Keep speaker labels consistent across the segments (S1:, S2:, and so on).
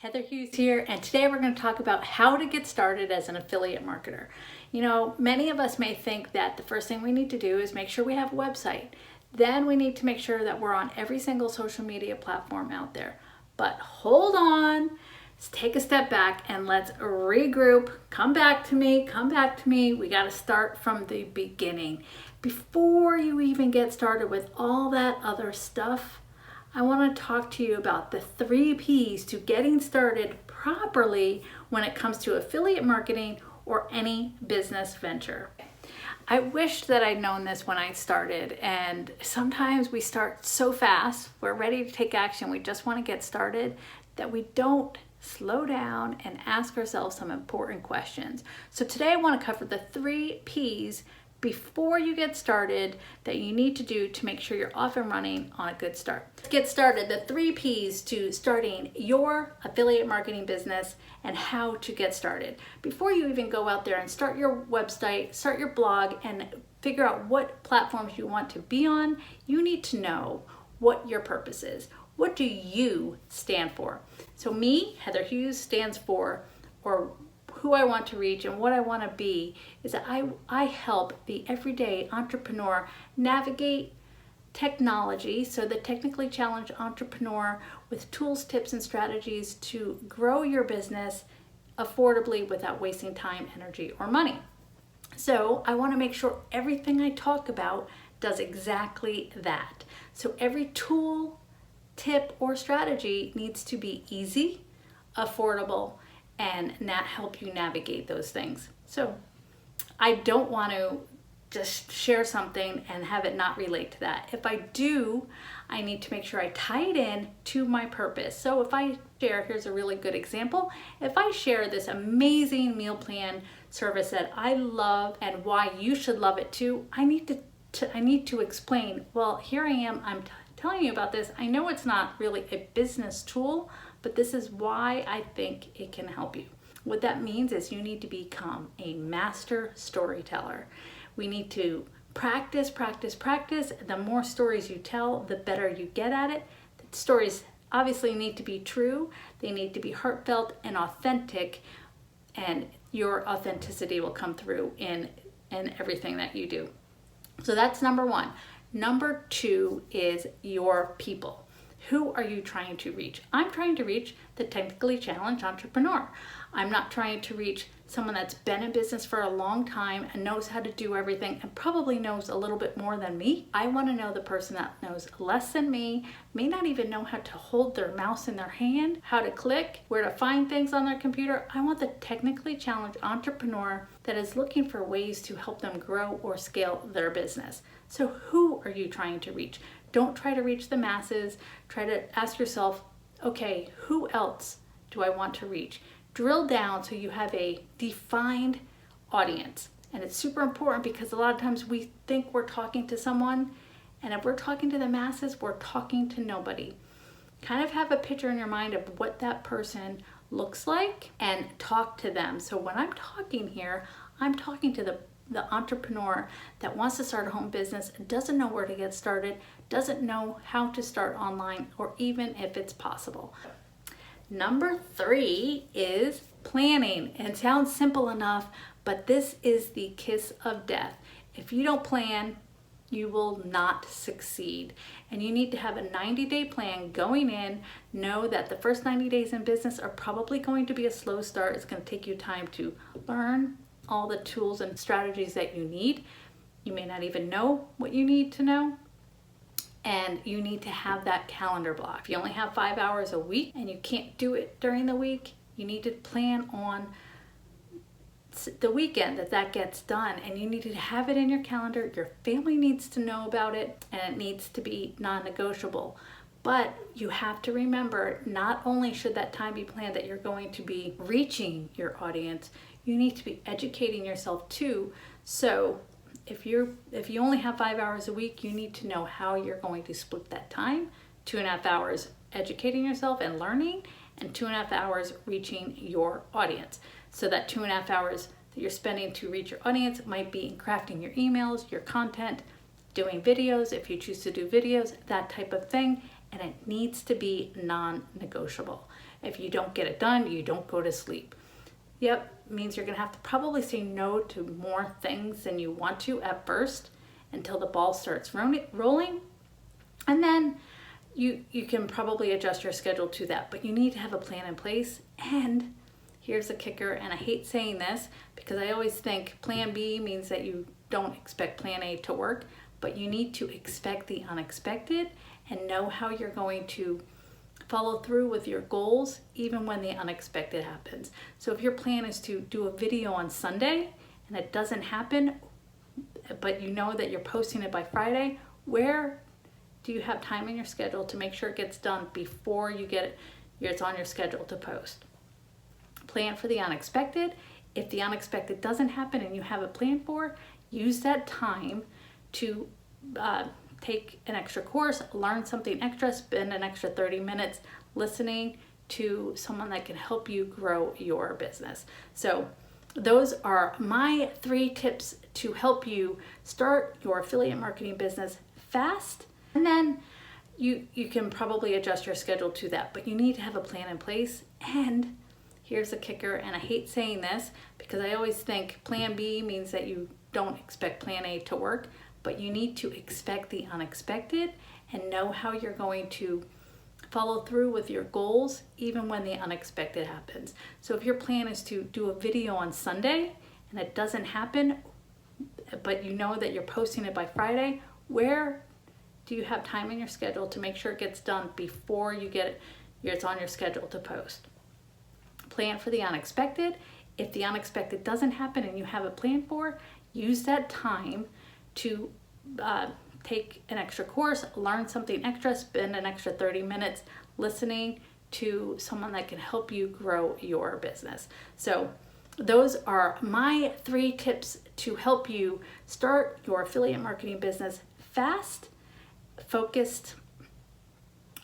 S1: Heather Hughes here, and today we're going to talk about how to get started as an affiliate marketer. You know, many of us may think that the first thing we need to do is make sure we have a website. Then we need to make sure that we're on every single social media platform out there. But hold on, let's take a step back and let's regroup. Come back to me. We got to start from the beginning. Before you even get started with all that other stuff, I want to talk to you about the 3 P's to getting started properly when it comes to affiliate marketing or any business venture. I wish that I'd known this when I started, and sometimes we start so fast, we're ready to take action, we just want to get started, that we don't slow down and ask ourselves some important questions. So today I want to cover the 3 P's before you get started that you need to do to make sure you're off and running on a good start. To get started, the 3 P's to starting your affiliate marketing business and how to get started. Before you even go out there and start your website, start your blog, and figure out what platforms you want to be on, you need to know what your purpose is. What do you stand for? So me, Heather Hughes, stands for, or who I want to reach and what I want to be, is that I help the everyday entrepreneur navigate technology, so the technically challenged entrepreneur, with tools, tips, and strategies to grow your business affordably without wasting time, energy, or money. So I want to make sure everything I talk about does exactly that. So every tool, tip, or strategy needs to be easy, affordable, and not help you navigate those things. So I don't want to just share something and have it not relate to that. If I do, I need to make sure I tie it in to my purpose. So if I share, here's a really good example. If I share this amazing meal plan service that I love and why you should love it too, I need to explain, well, here I am, I'm telling you about this. I know it's not really a business tool, but this is why I think it can help you. What that means is you need to become a master storyteller. We need to practice. The more stories you tell, the better you get at it. The stories obviously need to be true. They need to be heartfelt and authentic, and your authenticity will come through in everything that you do. So that's number 1. Number 2 is your people. Who are you trying to reach? I'm trying to reach the technically challenged entrepreneur. I'm not trying to reach someone that's been in business for a long time and knows how to do everything and probably knows a little bit more than me. I want to know the person that knows less than me, may not even know how to hold their mouse in their hand, how to click, where to find things on their computer. I want the technically challenged entrepreneur that is looking for ways to help them grow or scale their business. So who are you trying to reach? Don't try to reach the masses. Try to ask yourself, okay, who else do I want to reach? Drill down so you have a defined audience. And it's super important because a lot of times we think we're talking to someone, and if we're talking to the masses, we're talking to nobody. Kind of have a picture in your mind of what that person looks like and talk to them. So when I'm talking here, I'm talking to the entrepreneur that wants to start a home business, doesn't know where to get started, doesn't know how to start online, or even if it's possible. Number 3 is planning. It sounds simple enough, but this is the kiss of death. If you don't plan, you will not succeed. And you need to have a 90-day plan going in. Know that the first 90 days in business are probably going to be a slow start. It's going to take you time to learn all the tools and strategies that you need. You may not even know what you need to know. And you need to have that calendar block. If you only have 5 hours a week and you can't do it during the week, you need to plan on the weekend that gets done, and you need to have it in your calendar. Your family needs to know about it, and it needs to be non-negotiable. But you have to remember, not only should that time be planned that you're going to be reaching your audience, you need to be educating yourself too. So if you only have 5 hours a week, you need to know how you're going to split that time. 2.5 hours educating yourself and learning, and 2.5 hours reaching your audience. So that 2.5 hours that you're spending to reach your audience might be in crafting your emails, your content, doing videos, if you choose to do videos, that type of thing. And it needs to be non-negotiable. If you don't get it done, you don't go to sleep. Yep, means you're gonna have to probably say no to more things than you want to at first until the ball starts rolling. And then you can probably adjust your schedule to that, but you need to have a plan in place. And here's the kicker, and I hate saying this because I always think plan B means that you don't expect plan A to work, but you need to expect the unexpected and know how you're going to follow through with your goals even when the unexpected happens. So if your plan is to do a video on Sunday and it doesn't happen, but you know that you're posting it by Friday, where do you have time in your schedule to make sure it gets done before you get it's on your schedule to post? Plan for the unexpected. If the unexpected doesn't happen and you have a plan for, use that time to take an extra course, learn something extra, spend an extra 30 minutes listening to someone that can help you grow your business. So those are my 3 tips to help you start your affiliate marketing business fast. And then you can probably adjust your schedule to that, but you need to have a plan in place. And here's the kicker, and I hate saying this because I always think plan B means that you don't expect plan A to work, but you need to expect the unexpected and know how you're going to follow through with your goals even when the unexpected happens. So if your plan is to do a video on Sunday and it doesn't happen, but you know that you're posting it by Friday, where do you have time in your schedule to make sure it gets done before it's on your schedule to post? Plan for the unexpected. If the unexpected doesn't happen and you have a plan for, use that time to take an extra course, learn something extra, spend an extra 30 minutes listening to someone that can help you grow your business. So those are my 3 tips to help you start your affiliate marketing business fast, focused,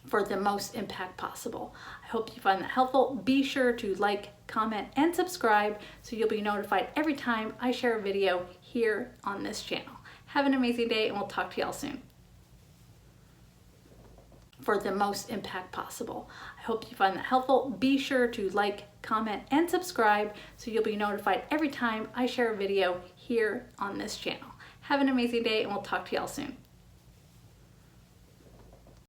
S1: for the most impact possible. I hope you find that helpful. Be sure to like, comment, and subscribe so you'll be notified every time I share a video here on this channel. Have an amazing day, and we'll talk to y'all soon. For the most impact possible. I hope you find that helpful. Be sure to like, comment, and subscribe so you'll be notified every time I share a video here on this channel. Have an amazing day, and we'll talk to y'all soon.